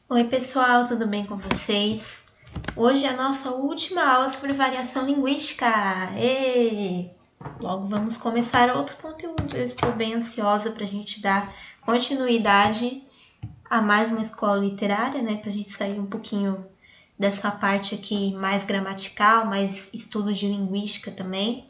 Oi pessoal, tudo bem com vocês? Hoje é a nossa última aula sobre variação linguística. Ei! Logo vamos começar outro conteúdo. Eu estou bem ansiosa para a gente dar continuidade a mais uma escola literária, né? Para a gente sair um pouquinho dessa parte aqui mais gramatical, mais estudo de linguística também.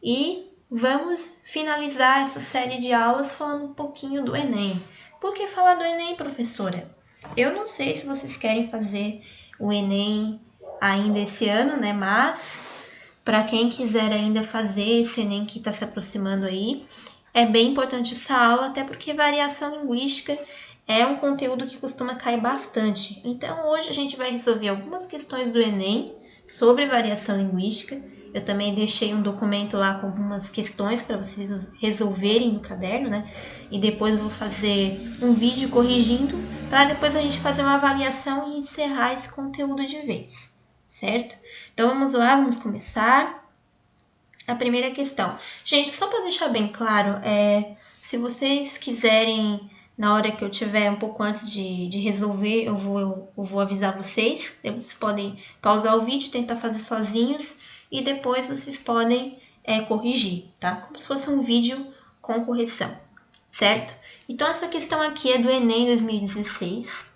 E vamos finalizar essa série de aulas falando um pouquinho do Enem. Por que falar do Enem, professora? Eu não sei se vocês querem fazer o Enem ainda esse ano, né? Mas para quem quiser ainda fazer esse Enem que está se aproximando aí, é bem importante essa aula, até porque variação linguística é um conteúdo que costuma cair bastante. Então hoje a gente vai resolver algumas questões do Enem sobre variação linguística. Eu também deixei um documento lá com algumas questões para vocês resolverem no caderno, né? E depois eu vou fazer um vídeo corrigindo para depois a gente fazer uma avaliação e encerrar esse conteúdo de vez, certo? Então vamos lá, vamos começar. A primeira questão. Gente, só para deixar bem claro, se vocês quiserem, na hora que eu tiver um pouco antes de resolver, eu vou avisar vocês. Vocês podem pausar o vídeo, tentar fazer sozinhos e depois vocês podem corrigir, tá? Como se fosse um vídeo com correção, certo? Então, essa questão aqui é do Enem 2016.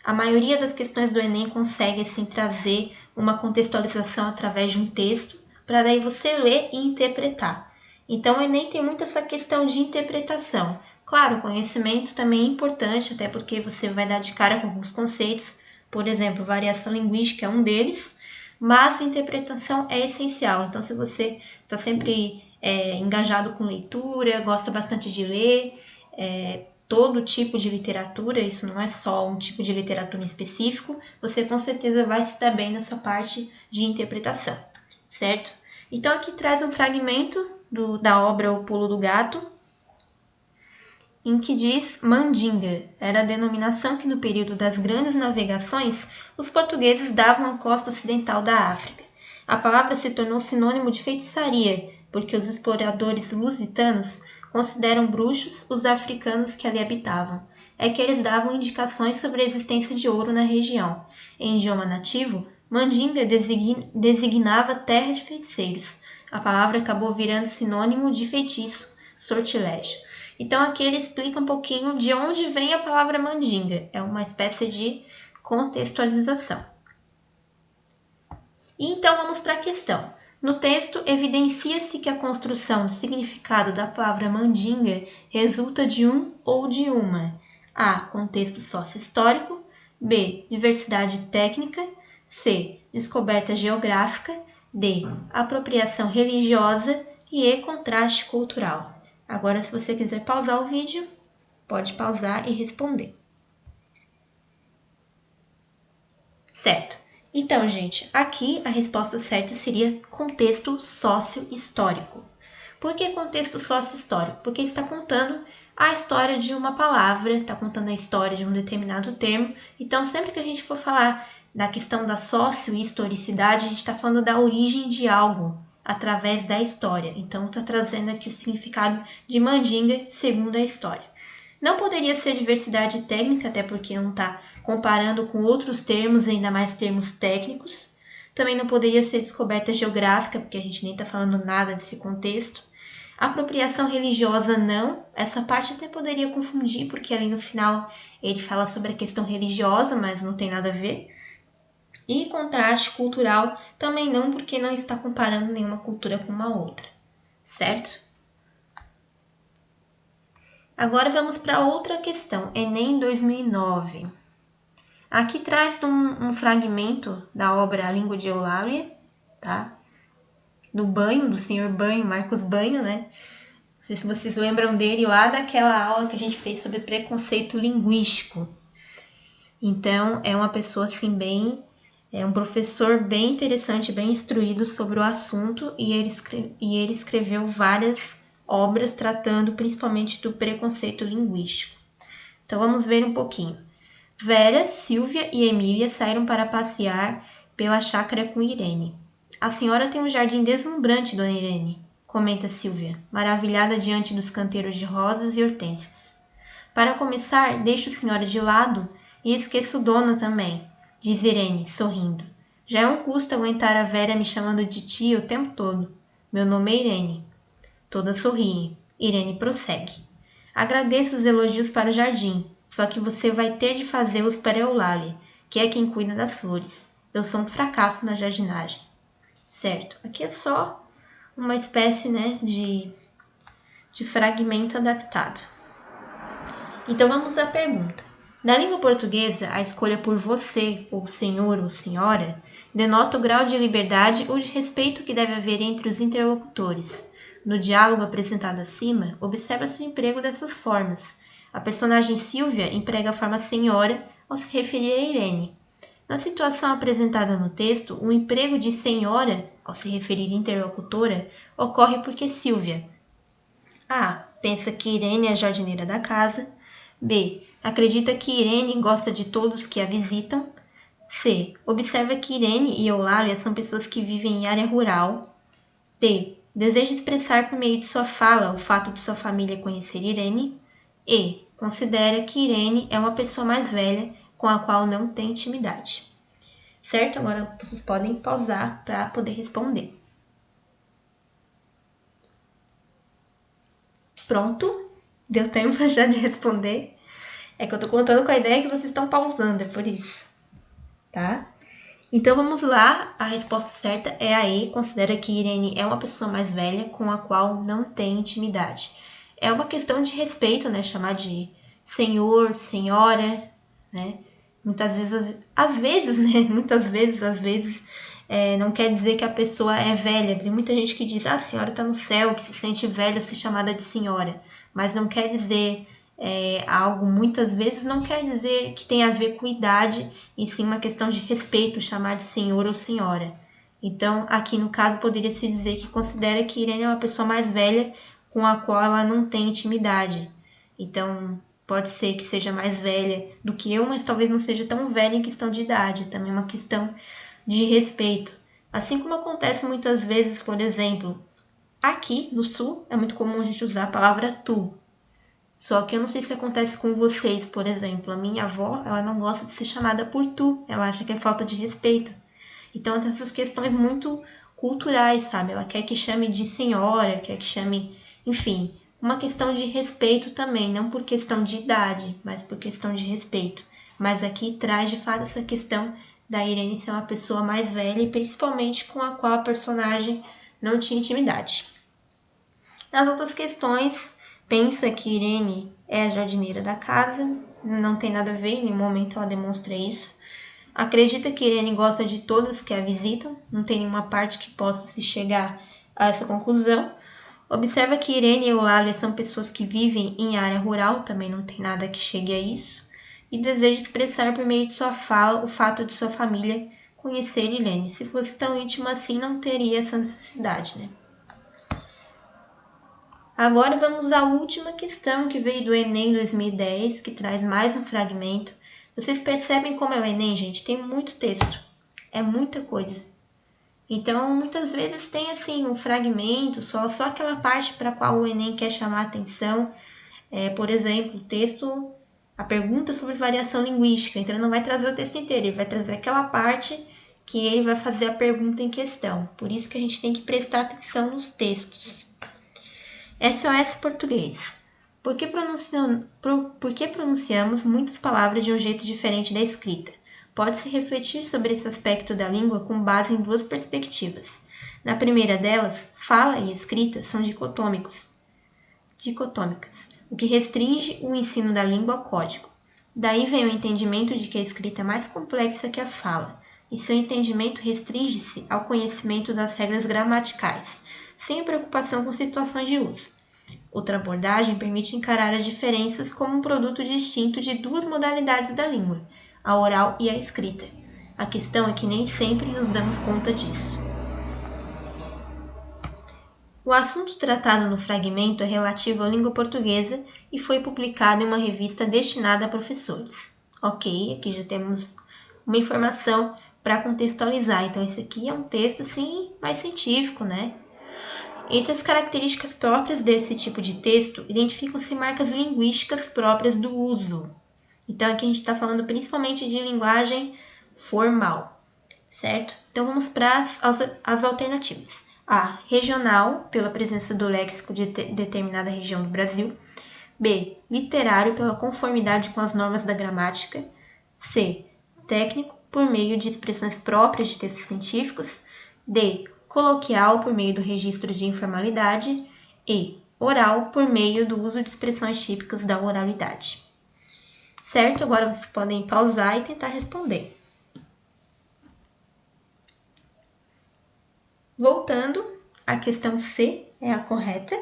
A maioria das questões do Enem consegue assim trazer uma contextualização através de um texto, para daí você ler e interpretar. Então o Enem tem muito essa questão de interpretação. Claro, o conhecimento também é importante, até porque você vai dar de cara com alguns conceitos, por exemplo, variação linguística é um deles, mas a interpretação é essencial. Então, se você está sempre engajado com leitura, gosta bastante de ler, todo tipo de literatura, isso não é só um tipo de literatura em específico, você com certeza vai se dar bem nessa parte de interpretação, certo? Então aqui traz um fragmento da obra O Pulo do Gato, em que diz Mandinga, era a denominação que no período das grandes navegações os portugueses davam à costa ocidental da África. A palavra se tornou sinônimo de feitiçaria, porque os exploradores lusitanos consideram bruxos os africanos que ali habitavam. É que eles davam indicações sobre a existência de ouro na região. Em idioma nativo, Mandinga designava terra de feiticeiros. A palavra acabou virando sinônimo de feitiço, sortilégio. Então aqui ele explica um pouquinho de onde vem a palavra mandinga. É uma espécie de contextualização. E então vamos para a questão. No texto, evidencia-se que a construção do significado da palavra mandinga resulta de um ou de uma A. Contexto sócio-histórico, B. Diversidade técnica, C. Descoberta geográfica, D. Apropriação religiosa e E. Contraste cultural. Agora, se você quiser pausar o vídeo, pode pausar e responder. Certo. Então, gente, aqui a resposta certa seria contexto sócio-histórico. Por que contexto sócio-histórico? Porque está contando a história de uma palavra, está contando a história de um determinado termo. Então, sempre que a gente for falar da questão da socio-historicidade, a gente está falando da origem de algo através da história. Então, está trazendo aqui o significado de mandinga segundo a história. Não poderia ser diversidade técnica, até porque não está comparando com outros termos, ainda mais termos técnicos. Também não poderia ser descoberta geográfica, porque a gente nem está falando nada desse contexto. Apropriação religiosa, não. Essa parte até poderia confundir, porque ali no final ele fala sobre a questão religiosa, mas não tem nada a ver. E contraste cultural, também não, porque não está comparando nenhuma cultura com uma outra, certo? Agora vamos para outra questão, Enem 2009. Aqui traz um fragmento da obra A Língua de Eulália, tá? Do Banho, do senhor Banho, Marcos Banho, né? Não sei se vocês lembram dele lá daquela aula que a gente fez sobre preconceito linguístico. Então, é uma pessoa assim é um professor bem interessante, bem instruído sobre o assunto e ele escreveu várias obras tratando principalmente do preconceito linguístico. Então, vamos ver um pouquinho. Vera, Silvia e Emília saíram para passear pela chácara com Irene. A senhora tem um jardim deslumbrante, dona Irene, comenta Silvia, maravilhada diante dos canteiros de rosas e hortênsias. Para começar, deixo a senhora de lado E esqueço dona também, diz Irene, sorrindo. Já é um custo aguentar a Vera me chamando de tia o tempo todo. Meu nome é Irene. Todas sorriem. Irene prossegue. Agradeço os elogios para o jardim, só que você vai ter de fazê-los para Eulalie, que é quem cuida das flores. Eu sou um fracasso na jardinagem. Certo, aqui é só uma espécie, né, de fragmento adaptado. Então vamos à pergunta. Na língua portuguesa, a escolha por você, ou senhor ou senhora, denota o grau de liberdade ou de respeito que deve haver entre os interlocutores. No diálogo apresentado acima, observa-se o emprego dessas formas. A personagem Silvia emprega a forma senhora ao se referir a Irene. Na situação apresentada no texto, o emprego de senhora, ao se referir à interlocutora, ocorre porque Silvia A. Pensa que Irene é a jardineira da casa. B. Acredita que Irene gosta de todos que a visitam. C. Observa que Irene e Eulalia são pessoas que vivem em área rural. D. Deseja expressar por meio de sua fala o fato de sua família conhecer Irene. E. Considera que Irene é uma pessoa mais velha com a qual não tem intimidade. Certo? Agora vocês podem pausar para poder responder. Pronto? Deu tempo já de responder? É que eu tô contando com a ideia que vocês estão pausando, é por isso. Tá? Então vamos lá, a resposta certa é a E. Considera que Irene é uma pessoa mais velha com a qual não tem intimidade. É uma questão de respeito, né? Chamar de senhor, senhora, né? Muitas vezes, às vezes, né? Muitas vezes, às vezes, não quer dizer que a pessoa é velha. Tem muita gente que diz, a senhora está no céu, que se sente velha ser chamada de senhora. Mas não quer dizer algo, muitas vezes, não quer dizer que tem a ver com idade, e sim uma questão de respeito, chamar de senhor ou senhora. Então, aqui no caso, poderia-se dizer que considera que Irene é uma pessoa mais velha com a qual ela não tem intimidade. Então, pode ser que seja mais velha do que eu, mas talvez não seja tão velha em questão de idade. Também é uma questão de respeito. Assim como acontece muitas vezes, por exemplo, aqui no sul, é muito comum a gente usar a palavra tu. Só que eu não sei se acontece com vocês, por exemplo. A minha avó, ela não gosta de ser chamada por tu. Ela acha que é falta de respeito. Então, tem essas questões muito culturais, sabe? Ela quer que chame de senhora, quer que chame, enfim, uma questão de respeito também, não por questão de idade, mas por questão de respeito. Mas aqui traz de fato essa questão da Irene ser uma pessoa mais velha e principalmente com a qual a personagem não tinha intimidade. Nas outras questões, pensa que Irene é a jardineira da casa, não tem nada a ver, em nenhum momento ela demonstra isso. Acredita que Irene gosta de todas que a visitam, não tem nenhuma parte que possa se chegar a essa conclusão. Observa que Irene e Eulalia são pessoas que vivem em área rural, também não tem nada que chegue a isso. E deseja expressar por meio de sua fala o fato de sua família conhecer Irene. Se fosse tão íntima assim, não teria essa necessidade, né? Agora vamos à última questão que veio do Enem 2010, que traz mais um fragmento. Vocês percebem como é o Enem, gente? Tem muito texto, é muita coisa. Então, muitas vezes tem assim um fragmento, só aquela parte para a qual o Enem quer chamar a atenção. Por exemplo, o texto, a pergunta sobre variação linguística. Então, ele não vai trazer o texto inteiro, ele vai trazer aquela parte que ele vai fazer a pergunta em questão. Por isso que a gente tem que prestar atenção nos textos. SOS Português. Por que pronunciamos muitas palavras de um jeito diferente da escrita? Pode-se refletir sobre esse aspecto da língua com base em duas perspectivas. Na primeira delas, fala e escrita são dicotômicas, o que restringe o ensino da língua ao código. Daí vem o entendimento de que a escrita é mais complexa que a fala, e seu entendimento restringe-se ao conhecimento das regras gramaticais, sem preocupação com situações de uso. Outra abordagem permite encarar as diferenças como um produto distinto de duas modalidades da língua, a oral e a escrita. A questão é que nem sempre nos damos conta disso. O assunto tratado no fragmento é relativo à língua portuguesa e foi publicado em uma revista destinada a professores. Ok, aqui já temos uma informação para contextualizar. Então, esse aqui é um texto, assim, mais científico, né? Entre as características próprias desse tipo de texto, identificam-se marcas linguísticas próprias do uso. Então, aqui a gente está falando principalmente de linguagem formal, certo? Então, vamos para as alternativas. A. Regional, pela presença do léxico de determinada região do Brasil. B. Literário, pela conformidade com as normas da gramática. C. Técnico, por meio de expressões próprias de textos científicos. D. Coloquial, por meio do registro de informalidade. E. Oral, por meio do uso de expressões típicas da oralidade. Certo? Agora vocês podem pausar e tentar responder. Voltando, a questão C é a correta.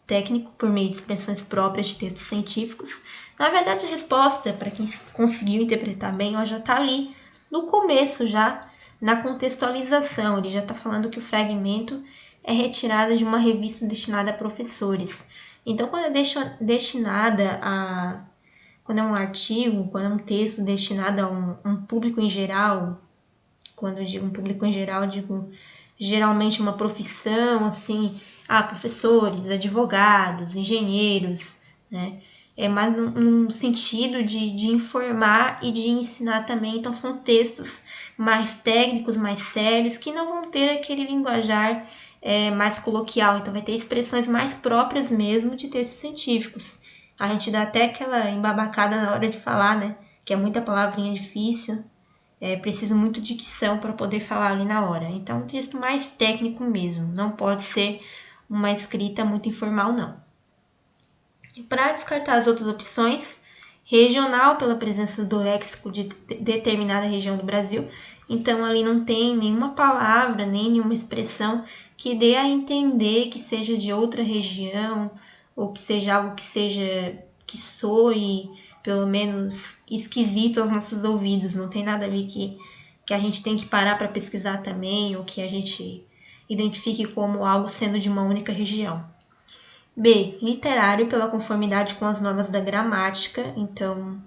Técnico por meio de expressões próprias de textos científicos. Na verdade, a resposta, para quem conseguiu interpretar bem, ela já está ali no começo, já na contextualização. Ele já está falando que o fragmento é retirado de uma revista destinada a professores. Então, quando é destinada a... Quando é um artigo, quando é um texto destinado a um público em geral, quando eu digo um público em geral, eu digo geralmente uma profissão, assim, professores, advogados, engenheiros, né? É mais num sentido de informar e de ensinar também. Então, são textos mais técnicos, mais sérios, que não vão ter aquele linguajar mais coloquial. Então, vai ter expressões mais próprias mesmo de textos científicos. A gente dá até aquela embabacada na hora de falar, né? Que é muita palavrinha difícil. Precisa muito de dicção para poder falar ali na hora. Então, é um texto mais técnico mesmo. Não pode ser uma escrita muito informal, não. Para descartar as outras opções, regional, pela presença do léxico de determinada região do Brasil. Então, ali não tem nenhuma palavra, nem nenhuma expressão que dê a entender que seja de outra região, ou que seja algo que soe, pelo menos, esquisito aos nossos ouvidos. Não tem nada ali que a gente tem que parar para pesquisar também, ou que a gente identifique como algo sendo de uma única região. B. Literário, pela conformidade com as normas da gramática. Então,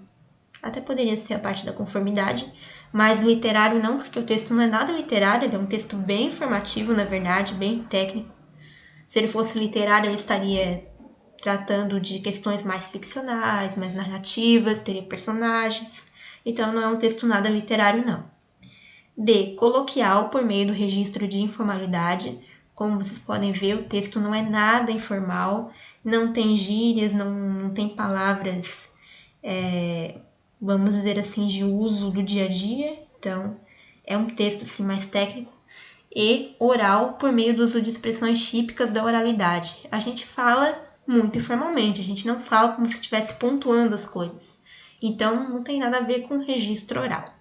até poderia ser a parte da conformidade, mas literário não, porque o texto não é nada literário, ele é um texto bem informativo, na verdade, bem técnico. Se ele fosse literário, ele estaria tratando de questões mais ficcionais, mais narrativas, teria personagens. Então, não é um texto nada literário, não. D. Coloquial, por meio do registro de informalidade. Como vocês podem ver, o texto não é nada informal, não tem gírias, não tem palavras, vamos dizer assim, de uso do dia a dia. Então, é um texto assim, mais técnico. E oral, por meio do uso de expressões típicas da oralidade. A gente fala muito informalmente, a gente não fala como se estivesse pontuando as coisas. Então, não tem nada a ver com registro oral.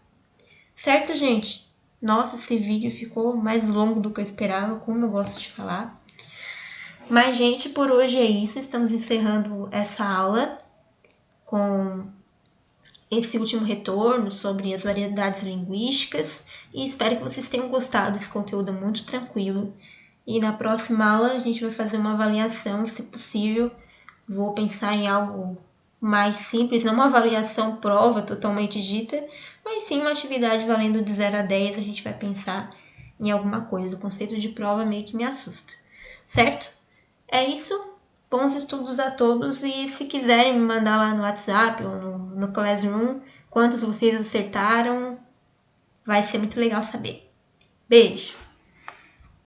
Certo, gente? Nossa, esse vídeo ficou mais longo do que eu esperava, como eu gosto de falar. Mas, gente, por hoje é isso. Estamos encerrando essa aula com esse último retorno sobre as variedades linguísticas e espero que vocês tenham gostado desse conteúdo muito tranquilo. E na próxima aula a gente vai fazer uma avaliação, se possível. Vou pensar em algo mais simples, não uma avaliação prova totalmente dita, mas sim uma atividade valendo de 0 a 10, a gente vai pensar em alguma coisa. O conceito de prova meio que me assusta, certo? É isso, bons estudos a todos e se quiserem me mandar lá no WhatsApp ou no Classroom quantos vocês acertaram, vai ser muito legal saber. Beijo!